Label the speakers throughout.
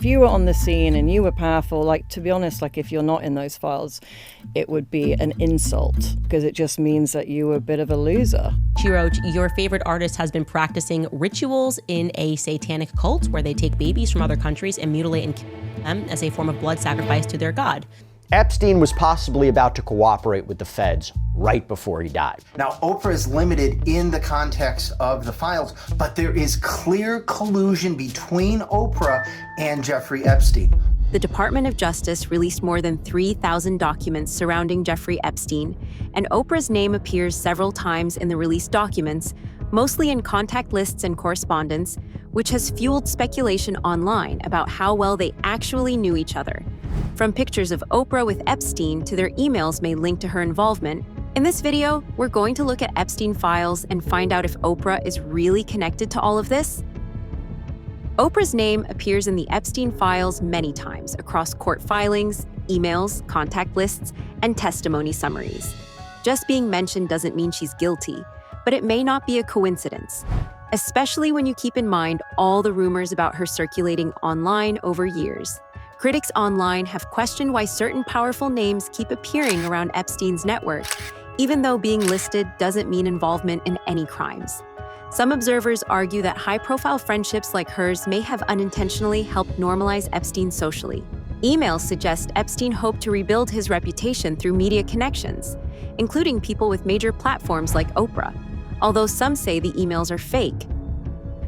Speaker 1: If you were on the scene and you were powerful, like, to be honest, like, if you're not in those files, it would be an insult because it just means that you were a bit of a loser.
Speaker 2: She wrote, your favorite artist has been practicing rituals in a satanic cult where they take babies from other countries and mutilate and kill them as a form of blood sacrifice to their god.
Speaker 3: Epstein was possibly about to cooperate with the feds right before he died.
Speaker 4: Now, Oprah is limited in the context of the files, but there is clear collusion between Oprah and Jeffrey Epstein.
Speaker 5: The Department of Justice released more than 3,000 documents surrounding Jeffrey Epstein, and Oprah's name appears several times in the released documents, mostly in contact lists and correspondence, which has fueled speculation online about how well they actually knew each other. From pictures of Oprah with Epstein to their emails may link to her involvement, in this video, we're going to look at Epstein files and find out if Oprah is really connected to all of this. Oprah's name appears in the Epstein files many times across court filings, emails, contact lists, and testimony summaries. Just being mentioned doesn't mean she's guilty, but it may not be a coincidence, especially when you keep in mind all the rumors about her circulating online over years. Critics online have questioned why certain powerful names keep appearing around Epstein's network, even though being listed doesn't mean involvement in any crimes. Some observers argue that high-profile friendships like hers may have unintentionally helped normalize Epstein socially. Emails suggest Epstein hoped to rebuild his reputation through media connections, including people with major platforms like Oprah, although some say the emails are fake.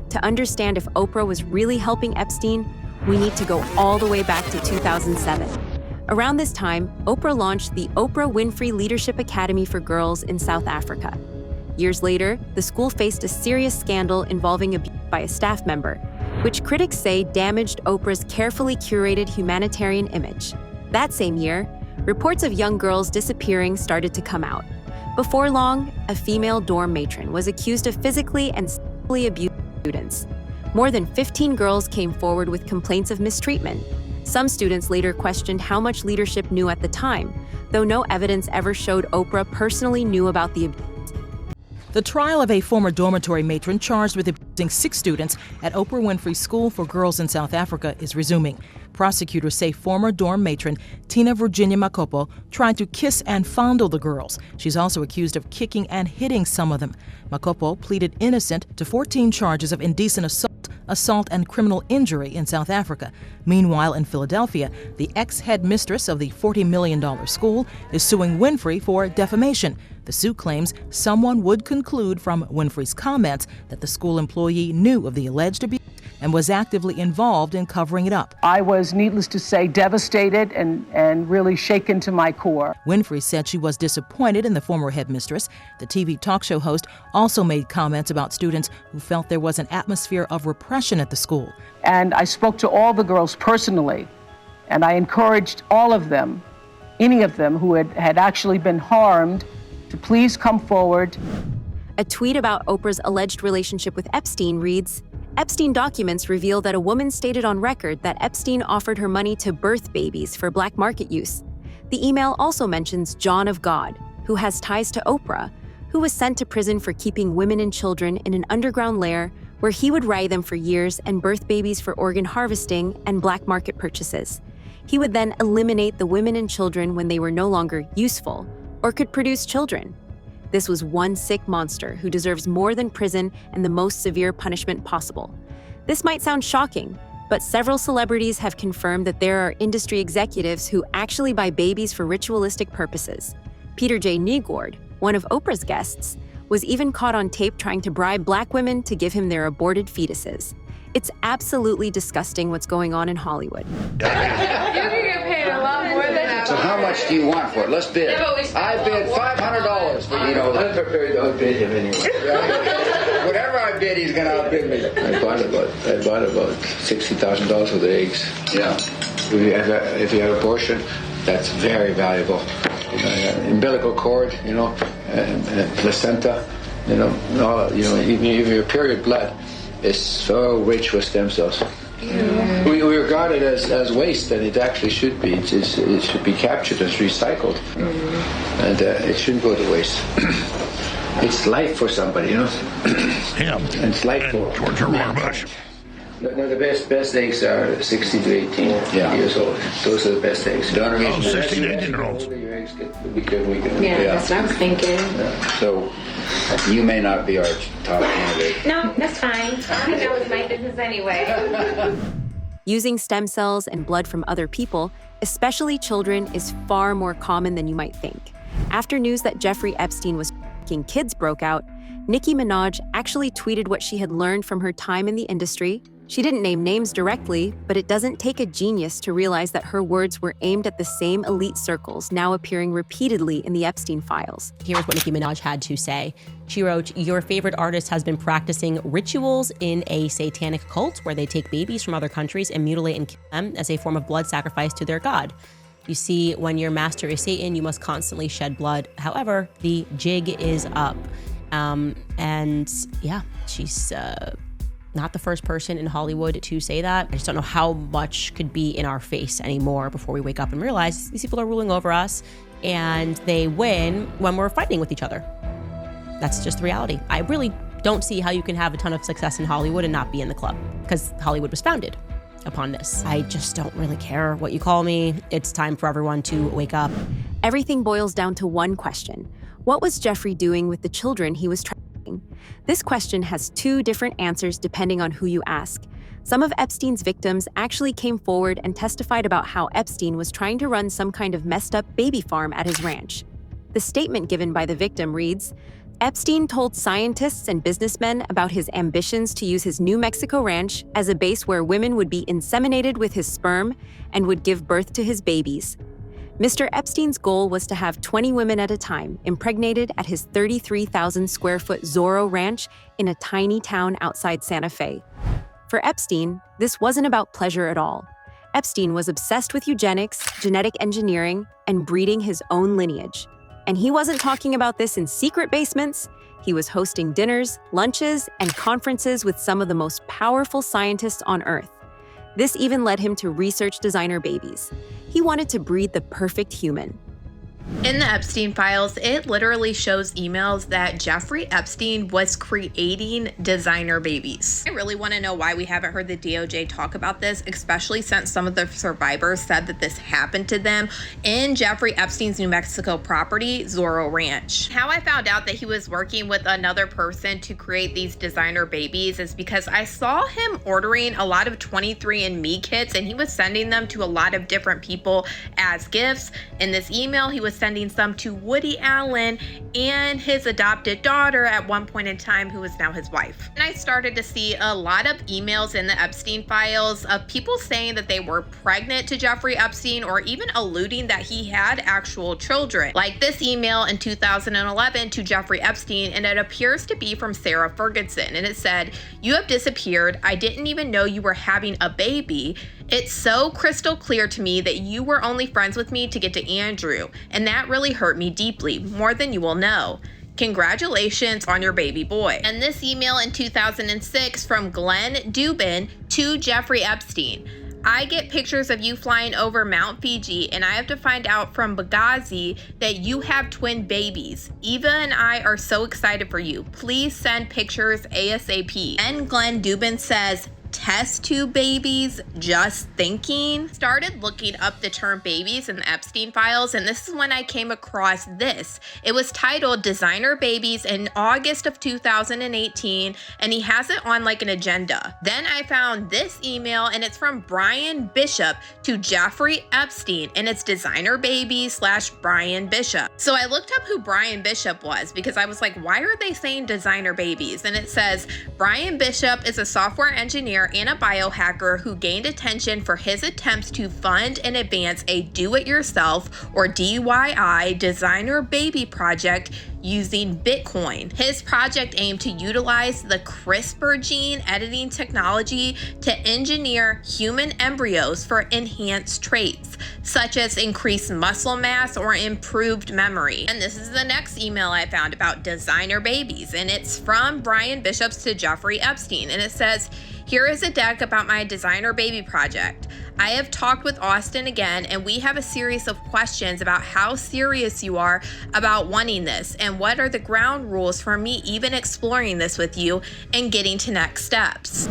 Speaker 5: To understand if Oprah was really helping Epstein, we need to go all the way back to 2007. Around this time, Oprah launched the Oprah Winfrey Leadership Academy for Girls in South Africa. Years later, the school faced a serious scandal involving abuse by a staff member, which critics say damaged Oprah's carefully curated humanitarian image. That same year, reports of young girls disappearing started to come out. Before long, a female dorm matron was accused of physically and sexually abusing students. More than 15 girls came forward with complaints of mistreatment. Some students later questioned how much leadership knew at the time, though no evidence ever showed Oprah personally knew about the abuse.
Speaker 6: The trial of a former dormitory matron charged with abusing 6 students at Oprah Winfrey School for Girls in South Africa is resuming. Prosecutors say former dorm matron Tina Virginia Makopo tried to kiss and fondle the girls. She's also accused of kicking and hitting some of them. Makopo pleaded innocent to 14 charges of indecent assault and criminal injury in South Africa. Meanwhile, in Philadelphia, the ex-headmistress of the $40 million school is suing Winfrey for defamation. The suit claims someone would conclude from Winfrey's comments that the school employee knew of the alleged abuse and was actively involved in covering it up.
Speaker 7: I was, needless to say, devastated and really shaken to my core.
Speaker 6: Winfrey said she was disappointed in the former headmistress. The TV talk show host also made comments about students who felt there was an atmosphere of repression at the school.
Speaker 7: And I spoke to all the girls personally, and I encouraged all of them, any of them who had actually been harmed, to please come forward.
Speaker 5: A tweet about Oprah's alleged relationship with Epstein reads, Epstein documents reveal that a woman stated on record that Epstein offered her money to birth babies for black market use. The email also mentions John of God, who has ties to Oprah, who was sent to prison for keeping women and children in an underground lair where he would ride them for years and birth babies for organ harvesting and black market purchases. He would then eliminate the women and children when they were no longer useful or could produce children. This was one sick monster who deserves more than prison and the most severe punishment possible. This might sound shocking, but several celebrities have confirmed that there are industry executives who actually buy babies for ritualistic purposes. Peter J. Negord, one of Oprah's guests, was even caught on tape trying to bribe black women to give him their aborted fetuses. It's absolutely disgusting what's going on in Hollywood.
Speaker 8: You can get paid a lot more than that.
Speaker 9: So how much do you want for it? Let's bid. I bid $500 for
Speaker 10: I'm prepared to outbid him anyway.
Speaker 9: Whatever I bid, he's going to outbid me.
Speaker 10: I bought about $60,000 worth of eggs.
Speaker 9: Yeah.
Speaker 10: If you have abortion, that's very valuable. Umbilical cord, placenta, even your period blood is so rich with stem cells. Yeah. We regard it as waste, and it actually should be. It should be captured as recycled, and it shouldn't go to waste. It's life for somebody,
Speaker 11: Him.
Speaker 10: And it's life
Speaker 11: and
Speaker 10: for
Speaker 11: George W. Bush.
Speaker 10: No, the best eggs are 16 to 18 years old. Those are the best eggs. The only reason
Speaker 11: 16 to 18-year-olds.
Speaker 10: Your eggs get weaker and weaker.
Speaker 8: Yeah, that's what I was thinking.
Speaker 9: So you may not be our top candidate.
Speaker 8: No, that's fine. I think that was my business anyway.
Speaker 5: Using stem cells and blood from other people, especially children, is far more common than you might think. After news that Jeffrey Epstein was f***ing kids broke out, Nicki Minaj actually tweeted what she had learned from her time in the industry. She didn't name names directly, but it doesn't take a genius to realize that her words were aimed at the same elite circles now appearing repeatedly in the Epstein files.
Speaker 2: Here's what Nicki Minaj had to say. She wrote, "Your favorite artist has been practicing rituals in a satanic cult where they take babies from other countries and mutilate and kill them as a form of blood sacrifice to their god. You see, when your master is Satan, you must constantly shed blood. However, the jig is up." And yeah, she's not the first person in Hollywood to say that. I just don't know how much could be in our face anymore before we wake up and realize these people are ruling over us and they win when we're fighting with each other. That's just the reality. I really don't see how you can have a ton of success in Hollywood and not be in the club, because Hollywood was founded upon this. I just don't really care what you call me. It's time for everyone to wake up.
Speaker 5: Everything boils down to one question. What was Jeffrey doing with the children he was trafficking? This question has two different answers depending on who you ask. Some of Epstein's victims actually came forward and testified about how Epstein was trying to run some kind of messed up baby farm at his ranch. The statement given by the victim reads, "Epstein told scientists and businessmen about his ambitions to use his New Mexico ranch as a base where women would be inseminated with his sperm and would give birth to his babies. Mr. Epstein's goal was to have 20 women at a time impregnated at his 33,000 square foot Zorro ranch in a tiny town outside Santa Fe. For Epstein, this wasn't about pleasure at all. Epstein was obsessed with eugenics, genetic engineering, and breeding his own lineage. And he wasn't talking about this in secret basements. He was hosting dinners, lunches, and conferences with some of the most powerful scientists on Earth. This even led him to research designer babies. He wanted to breed the perfect human."
Speaker 12: In the Epstein files, it literally shows emails that Jeffrey Epstein was creating designer babies. I really want to know why we haven't heard the DOJ talk about this, especially since some of the survivors said that this happened to them in Jeffrey Epstein's New Mexico property, Zorro Ranch. How I found out that he was working with another person to create these designer babies is because I saw him ordering a lot of 23andMe kits, and he was sending them to a lot of different people as gifts. In this email, he was sending some to Woody Allen and his adopted daughter at one point in time, who is now his wife. And I started to see a lot of emails in the Epstein files of people saying that they were pregnant to Jeffrey Epstein, or even alluding that he had actual children. Like this email in 2011 to Jeffrey Epstein, and it appears to be from Sarah Ferguson. And it said, "You have disappeared. I didn't even know you were having a baby. It's so crystal clear to me that you were only friends with me to get to Andrew, and that really hurt me deeply, more than you will know. Congratulations on your baby boy." And this email in 2006 from Glenn Dubin to Jeffrey Epstein. "I get pictures of you flying over Mount Fiji, and I have to find out from Benghazi that you have twin babies. Eva and I are so excited for you. Please send pictures ASAP." And Glenn Dubin says, "Test tube babies, just thinking." Started looking up the term babies in the Epstein files, and this is when I came across this. It was titled "Designer Babies" in August of 2018, and he has it on like an agenda. Then I found this email, and it's from Brian Bishop to Jeffrey Epstein, and it's "Designer Babies / Brian Bishop." So I looked up who Brian Bishop was, because I was like, why are they saying designer babies? And it says, Brian Bishop is a software engineer and a biohacker who gained attention for his attempts to fund and advance a do-it-yourself, or DIY, designer baby project using Bitcoin. His project aimed to utilize the CRISPR gene editing technology to engineer human embryos for enhanced traits, such as increased muscle mass or improved memory. And this is the next email I found about designer babies, and it's from Brian Bishops to Jeffrey Epstein, and it says, "Here is a deck about my designer baby project. I have talked with Austin again, and we have a series of questions about how serious you are about wanting this, and what are the ground rules for me even exploring this with you and getting to next steps."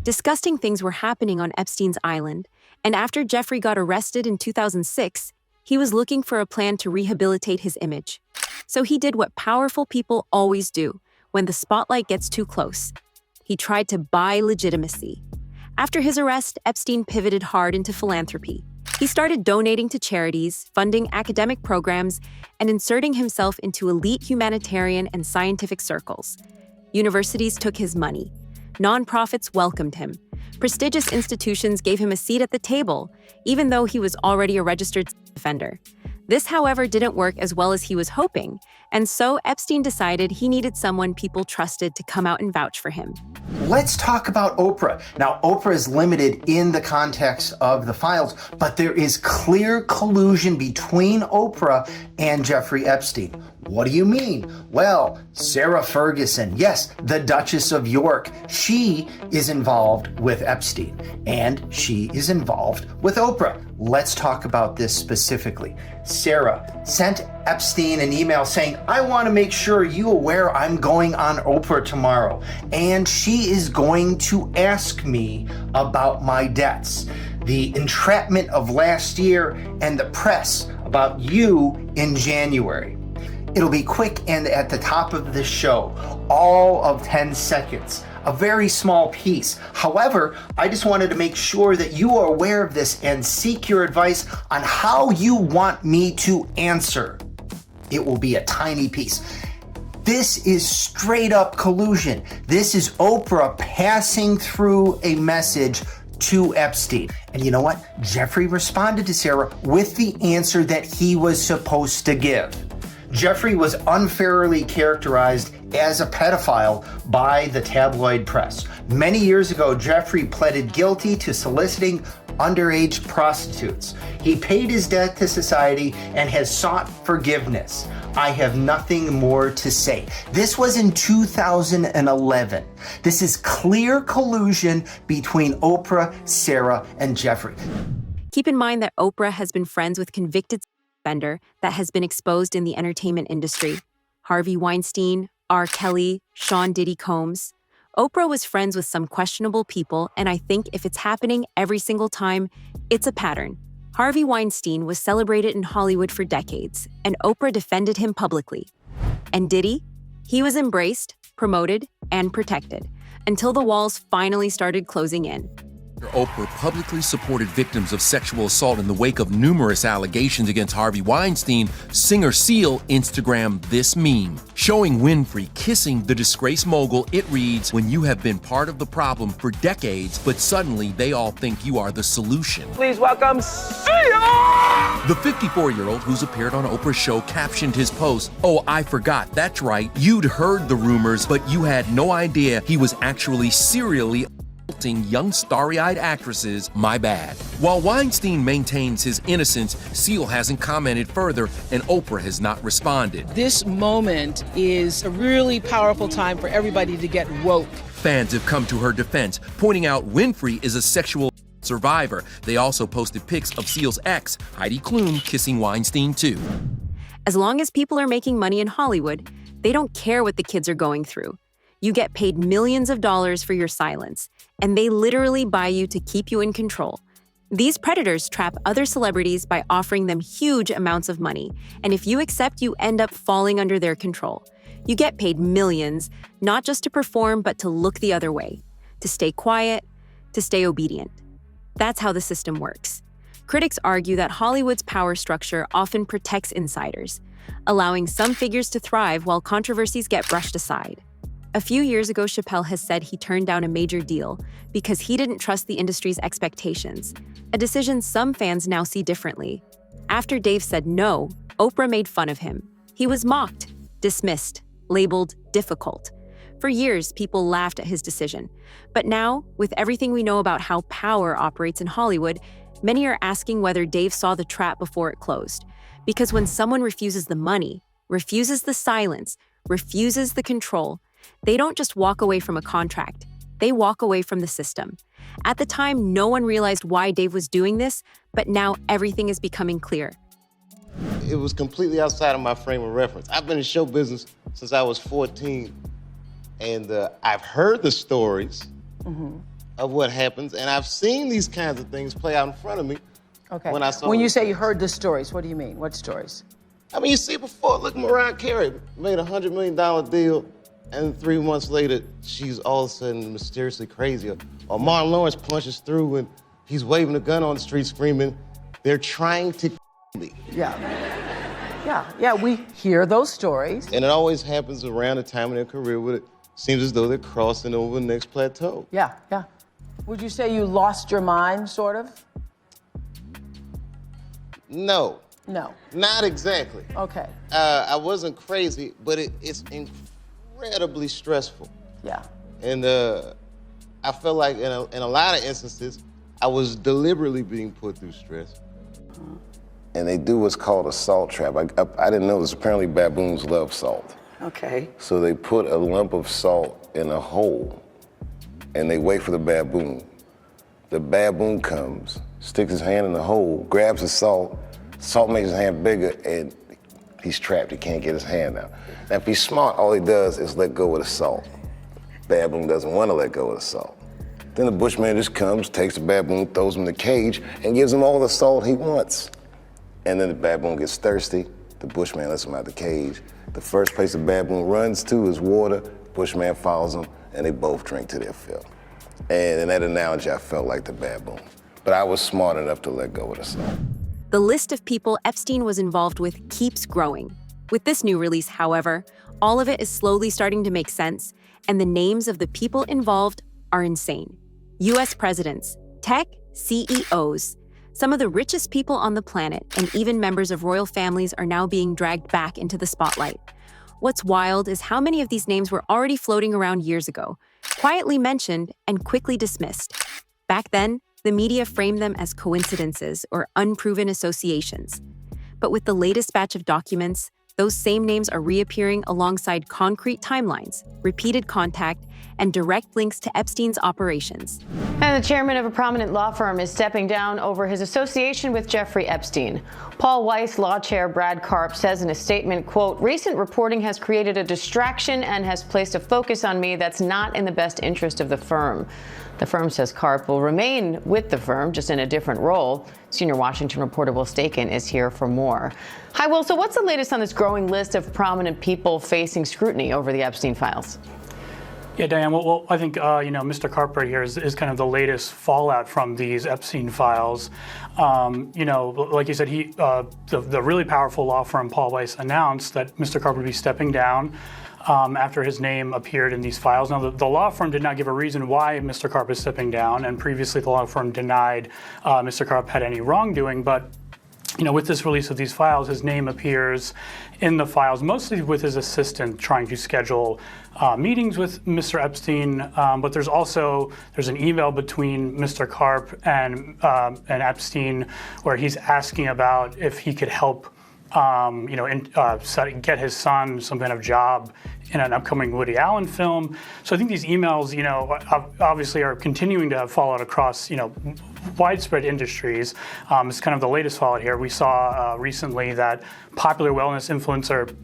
Speaker 5: Disgusting things were happening on Epstein's island, and after Jeffrey got arrested in 2006, he was looking for a plan to rehabilitate his image. So he did what powerful people always do when the spotlight gets too close. He tried to buy legitimacy. After his arrest, Epstein pivoted hard into philanthropy. He started donating to charities, funding academic programs, and inserting himself into elite humanitarian and scientific circles. Universities took his money. Nonprofits welcomed him. Prestigious institutions gave him a seat at the table, even though he was already a registered offender. This, however, didn't work as well as he was hoping, and so Epstein decided he needed someone people trusted to come out and vouch for him.
Speaker 4: Let's talk about Oprah. Now, Oprah is limited in the context of the files, but there is clear collusion between Oprah and Jeffrey Epstein. What do you mean? Well, Sarah Ferguson, yes, the Duchess of York, she is involved with Epstein, and she is involved with Oprah. Let's talk about this specifically. Sarah sent Epstein an email saying, I want to make sure you're aware I'm going on Oprah tomorrow, and she is going to ask me about my debts, the entrapment of last year, and the press about you in January. It'll be quick and at the top of the show, all of 10 seconds, a very small piece. However, I just wanted to make sure that you are aware of this and seek your advice on how you want me to answer. It will be a tiny piece. This is straight up collusion. This is Oprah passing through a message to Epstein. And you know what? Jeffrey responded to Sarah with the answer that he was supposed to give. Jeffrey was unfairly characterized as a pedophile by the tabloid press. Many years ago, Jeffrey pleaded guilty to soliciting underage prostitutes. He paid his debt to society and has sought forgiveness. I have nothing more to say. This was in 2011. This is clear collusion between Oprah, Sarah, and Jeffrey.
Speaker 5: Keep in mind that Oprah has been friends with convicted offender that has been exposed in the entertainment industry. Harvey Weinstein, R. Kelly, Sean Diddy Combs. Oprah was friends with some questionable people, and I think if it's happening every single time, it's a pattern. Harvey Weinstein was celebrated in Hollywood for decades, and Oprah defended him publicly. And Diddy? He was embraced, promoted, and protected, until the walls finally started closing in.
Speaker 11: Oprah publicly supported victims of sexual assault in the wake of numerous allegations against Harvey Weinstein. Singer Seal Instagrammed this meme, showing Winfrey kissing the disgraced mogul. It reads, when you have been part of the problem for decades, but suddenly they all think you are the solution.
Speaker 13: Please welcome Seal!
Speaker 11: The 54-year-old who's appeared on Oprah's show captioned his post, oh, I forgot, that's right, you'd heard the rumors, but you had no idea he was actually serially young starry-eyed actresses, my bad. While Weinstein maintains his innocence, Seal hasn't commented further, and Oprah has not responded.
Speaker 6: This moment is a really powerful time for everybody to get woke.
Speaker 11: Fans have come to her defense, pointing out Winfrey is a sexual survivor. They also posted pics of Seal's ex, Heidi Klum, kissing Weinstein too.
Speaker 5: As long as people are making money in Hollywood, they don't care what the kids are going through. You get paid millions of dollars for your silence, and they literally buy you to keep you in control. These predators trap other celebrities by offering them huge amounts of money, and if you accept, you end up falling under their control. You get paid millions, not just to perform, but to look the other way, to stay quiet, to stay obedient. That's how the system works. Critics argue that Hollywood's power structure often protects insiders, allowing some figures to thrive while controversies get brushed aside. A few years ago, Chappelle has said he turned down a major deal because he didn't trust the industry's expectations, a decision some fans now see differently. After Dave said no, Oprah made fun of him. He was mocked, dismissed, labeled difficult. For years, people laughed at his decision. But now, with everything we know about how power operates in Hollywood, many are asking whether Dave saw the trap before it closed. Because when someone refuses the money, refuses the silence, refuses the control, they don't just walk away from a contract, they walk away from the system. At the time, no one realized why Dave was doing this, but now everything is becoming clear.
Speaker 14: It was completely outside of my frame of reference. I've been in show business since I was 14, and I've heard the stories. of what happens, and I've seen these kinds of things play out in front of me.
Speaker 7: Okay.
Speaker 14: When
Speaker 7: you say you heard the stories, what do you mean? What stories?
Speaker 14: I mean, you see it before. Look, Mariah Carey made a $100 million deal, and 3 months later, she's all of a sudden mysteriously crazy. Or Martin Lawrence punches through, and he's waving a gun on the street screaming, "They're trying to me."
Speaker 7: Yeah, we hear those stories.
Speaker 14: And it always happens around the time of their career where it seems as though they're crossing over the next plateau.
Speaker 7: Yeah. Would you say you lost your mind, sort of?
Speaker 14: No.
Speaker 7: No.
Speaker 14: Not exactly.
Speaker 7: Okay.
Speaker 14: I wasn't crazy, but it's incredibly stressful.
Speaker 7: Yeah.
Speaker 14: And I felt like in a lot of instances, I was deliberately being put through stress.
Speaker 13: And they do what's called a salt trap. I didn't know this. Apparently baboons love salt.
Speaker 7: Okay.
Speaker 13: So they put a lump of salt in a hole and they wait for the baboon. The baboon comes, sticks his hand in the hole, grabs the salt makes his hand bigger, and he's trapped. He can't get his hand out. Now, if he's smart, all he does is let go of the salt. Baboon doesn't want to let go of the salt. Then the bushman just comes, takes the baboon, throws him in the cage, and gives him all the salt he wants. And then the baboon gets thirsty. The bushman lets him out the cage. The first place the baboon runs to is water. Bushman follows him, and they both drink to their fill. And in that analogy, I felt like the baboon. But I was smart enough to let go of the salt.
Speaker 5: The list of people Epstein was involved with keeps growing. With this new release, however, all of it is slowly starting to make sense, and the names of the people involved are insane. US presidents, tech CEOs, some of the richest people on the planet, and even members of royal families are now being dragged back into the spotlight. What's wild is how many of these names were already floating around years ago, quietly mentioned and quickly dismissed. Back then, the media framed them as coincidences or unproven associations. But with the latest batch of documents, those same names are reappearing alongside concrete timelines, repeated contact, and direct links to Epstein's operations.
Speaker 15: And the chairman of a prominent law firm is stepping down over his association with Jeffrey Epstein. Paul Weiss law chair Brad Karp says in a statement, quote, "Recent reporting has created a distraction and has placed a focus on me that's not in the best interest of the firm." The firm says Karp will remain with the firm, just in a different role. Senior Washington reporter Will Staken is here for more. Hi, Will. So what's the latest on this growing list of prominent people facing scrutiny over the Epstein files?
Speaker 16: Yeah, Diane, well I think, Mr. Karp right here is kind of the latest fallout from these Epstein files. Like you said, the really powerful law firm Paul Weiss announced that Mr. Karp would be stepping down after his name appeared in these files. Now, the law firm did not give a reason why Mr. Karp is stepping down, and previously the law firm denied Mr. Karp had any wrongdoing, but with this release of these files, his name appears in the files, mostly with his assistant trying to schedule meetings with Mr. Epstein. But there's an email between Mr. Karp and Epstein where he's asking about if he could help get his son some kind of job in an upcoming Woody Allen film. So I think these emails, obviously are continuing to have fallout across, widespread industries. It's kind of the latest fallout here. We saw recently that popular wellness influencer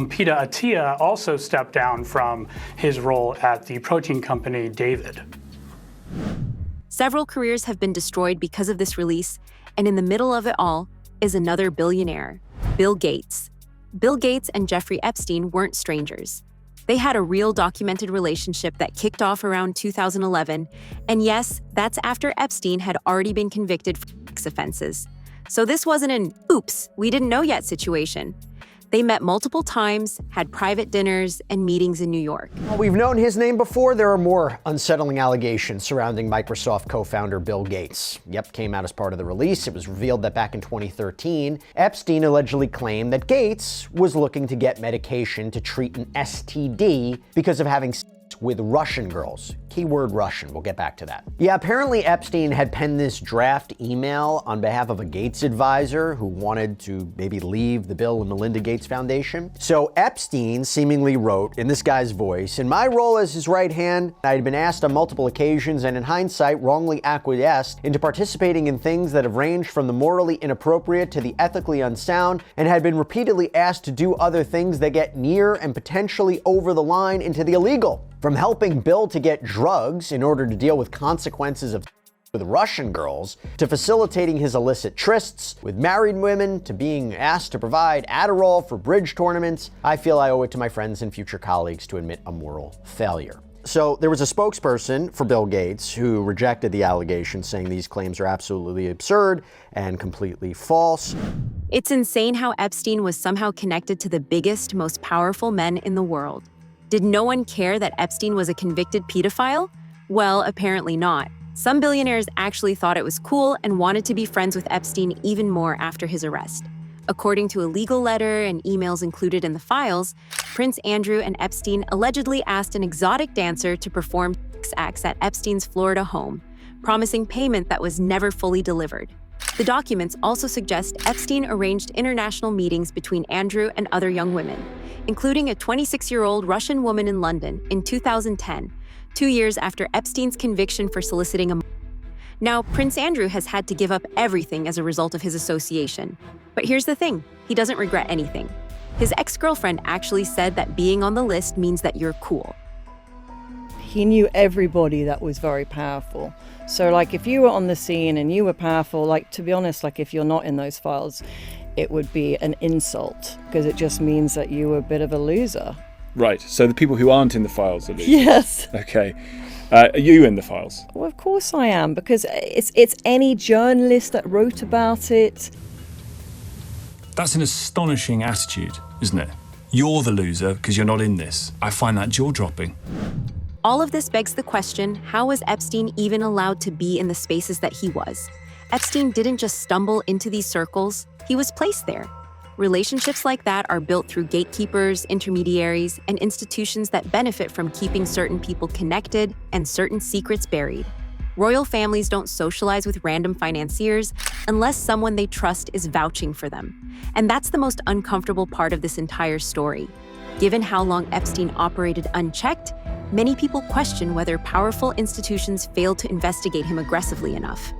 Speaker 16: Peter Attia also stepped down from his role at the protein company David.
Speaker 5: Several careers have been destroyed because of this release, and in the middle of it all is another billionaire, Bill Gates. Bill Gates and Jeffrey Epstein weren't strangers. They had a real documented relationship that kicked off around 2011, and yes, that's after Epstein had already been convicted for sex offenses. So this wasn't an oops, we didn't know yet situation. They met multiple times, had private dinners and meetings in New York.
Speaker 3: Well, we've known his name before. There are more unsettling allegations surrounding Microsoft co-founder Bill Gates. Yep, came out as part of the release. It was revealed that back in 2013, Epstein allegedly claimed that Gates was looking to get medication to treat an STD because of having sex with Russian girls. Keyword Russian, we'll get back to that. Yeah, apparently Epstein had penned this draft email on behalf of a Gates advisor who wanted to maybe leave the Bill and Melinda Gates Foundation. So Epstein seemingly wrote in this guy's voice, "In my role as his right hand, I had been asked on multiple occasions and in hindsight wrongly acquiesced into participating in things that have ranged from the morally inappropriate to the ethically unsound, and had been repeatedly asked to do other things that get near and potentially over the line into the illegal. From helping Bill to get drugs in order to deal with consequences of with Russian girls, to facilitating his illicit trysts with married women, to being asked to provide Adderall for bridge tournaments, I feel I owe it to my friends and future colleagues to admit a moral failure. So there was a spokesperson for Bill Gates who rejected the allegations, saying these claims are absolutely absurd and completely false.
Speaker 5: It's insane how Epstein was somehow connected to the biggest, most powerful men in the world. Did no one care that Epstein was a convicted pedophile? Well, apparently not. Some billionaires actually thought it was cool and wanted to be friends with Epstein even more after his arrest. According to a legal letter and emails included in the files, Prince Andrew and Epstein allegedly asked an exotic dancer to perform sex acts at Epstein's Florida home, promising payment that was never fully delivered. The documents also suggest Epstein arranged international meetings between Andrew and other young women, including a 26-year-old Russian woman in London in 2010, 2 years after Epstein's conviction for soliciting a. Now, Prince Andrew has had to give up everything as a result of his association. But here's the thing, he doesn't regret anything. His ex-girlfriend actually said that being on the list means that you're cool.
Speaker 1: He knew everybody that was very powerful. So like if you were on the scene and you were powerful, like to be honest, like if you're not in those files, it would be an insult because it just means that you were a bit of a loser.
Speaker 17: Right, so the people who aren't in the files are losers.
Speaker 1: Yes.
Speaker 17: Okay. Are you in the files?
Speaker 1: Well, of course I am, because it's any journalist that wrote about it.
Speaker 18: That's an astonishing attitude, isn't it? You're the loser because you're not in this. I find that jaw-dropping.
Speaker 5: All of this begs the question, how was Epstein even allowed to be in the spaces that he was? Epstein didn't just stumble into these circles, he was placed there. Relationships like that are built through gatekeepers, intermediaries, and institutions that benefit from keeping certain people connected and certain secrets buried. Royal families don't socialize with random financiers unless someone they trust is vouching for them. And that's the most uncomfortable part of this entire story. Given how long Epstein operated unchecked, many people question whether powerful institutions failed to investigate him aggressively enough.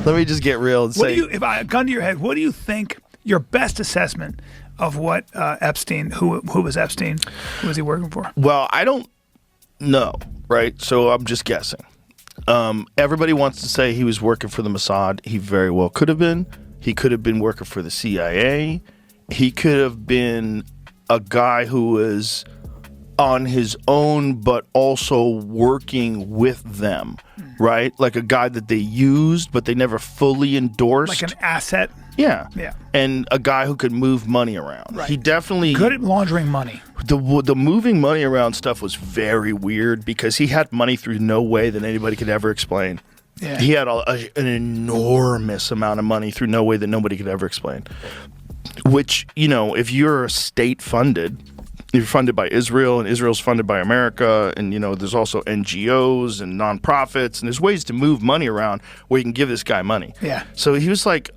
Speaker 19: Let me just get real and say,
Speaker 20: if I gun to your head, what do you think your best assessment of what Epstein, who was Epstein, who was he working for?
Speaker 19: Well, I don't know, right? So I'm just guessing. Everybody wants to say he was working for the Mossad. He very well could have been. He could have been working for the CIA. He could have been a guy who was on his own, but also working with them, right? Like a guy that they used, but they never fully endorsed.
Speaker 20: Like an asset?
Speaker 19: Yeah.
Speaker 20: Yeah.
Speaker 19: And a guy who could move money around.
Speaker 20: Right.
Speaker 19: He definitely...
Speaker 20: Good at laundering money.
Speaker 19: The moving money around stuff was very weird because he had money through no way that anybody could ever explain.
Speaker 20: Yeah.
Speaker 19: He had an enormous amount of money through no way that nobody could ever explain. Which, you know, if you're state-funded, you're funded by Israel, and Israel's funded by America, and, you know, there's also NGOs and nonprofits, and there's ways to move money around where you can give this guy money.
Speaker 20: Yeah.
Speaker 19: So he was like...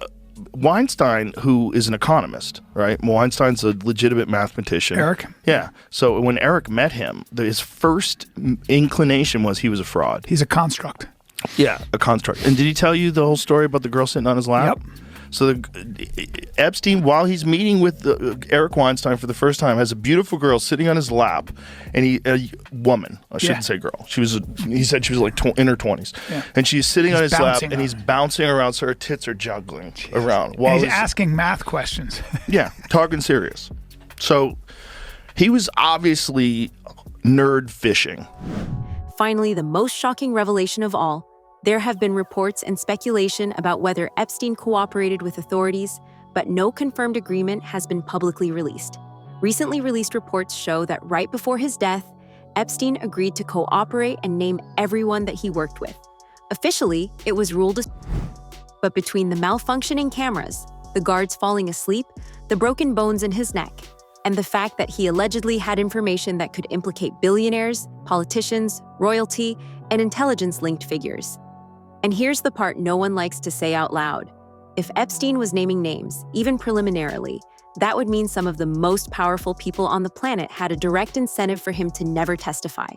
Speaker 19: Weinstein, who is an economist, right? Weinstein's a legitimate mathematician.
Speaker 20: Eric?
Speaker 19: Yeah. So when Eric met him, his first inclination was he was a fraud.
Speaker 20: He's a construct.
Speaker 19: Yeah, a construct. And did he tell you the whole story about the girl sitting on his lap?
Speaker 20: Yep.
Speaker 19: So Epstein, while he's meeting with Eric Weinstein for the first time, has a beautiful girl sitting on his lap, and a woman, I shouldn't say girl. He said she was like in her 20s, and she's sitting on his lap, and he's bouncing around, so her tits are juggling around. While
Speaker 20: and he's asking math questions.
Speaker 19: Yeah, talking serious. So he was obviously nerd fishing.
Speaker 5: Finally, the most shocking revelation of all. There have been reports and speculation about whether Epstein cooperated with authorities, but no confirmed agreement has been publicly released. Recently released reports show that right before his death, Epstein agreed to cooperate and name everyone that he worked with. Officially, it was ruled as... But between the malfunctioning cameras, the guards falling asleep, the broken bones in his neck, and the fact that he allegedly had information that could implicate billionaires, politicians, royalty, and intelligence-linked figures. And here's the part no one likes to say out loud. If Epstein was naming names, even preliminarily, that would mean some of the most powerful people on the planet had a direct incentive for him to never testify.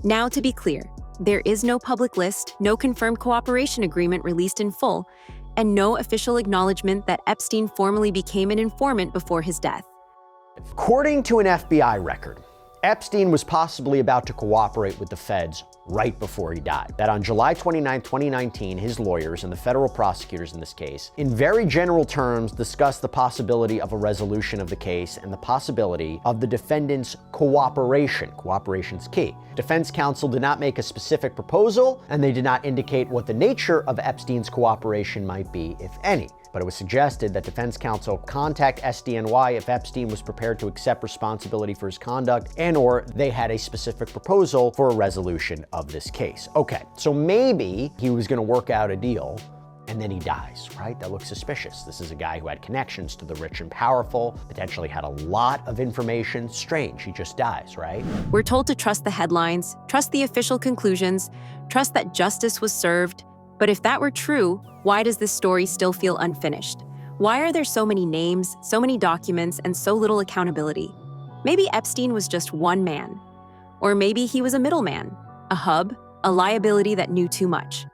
Speaker 5: Now, to be clear, there is no public list, no confirmed cooperation agreement released in full, and no official acknowledgement that Epstein formally became an informant before his death.
Speaker 3: According to an FBI record, Epstein was possibly about to cooperate with the feds right before he died. That on July 29, 2019, his lawyers and the federal prosecutors in this case, in very general terms, discussed the possibility of a resolution of the case and the possibility of the defendant's cooperation. Cooperation's key. Defense counsel did not make a specific proposal, and they did not indicate what the nature of Epstein's cooperation might be, if any. But it was suggested that defense counsel contact SDNY if Epstein was prepared to accept responsibility for his conduct and/or they had a specific proposal for a resolution of this case. Okay, so maybe he was going to work out a deal and then he dies, right? That looks suspicious. This is a guy who had connections to the rich and powerful, potentially had a lot of information. Strange, he just dies, right?
Speaker 5: We're told to trust the headlines, trust the official conclusions, trust that justice was served. But if that were true, why does this story still feel unfinished? Why are there so many names, so many documents, and so little accountability? Maybe Epstein was just one man. Or maybe he was a middleman, a hub, a liability that knew too much.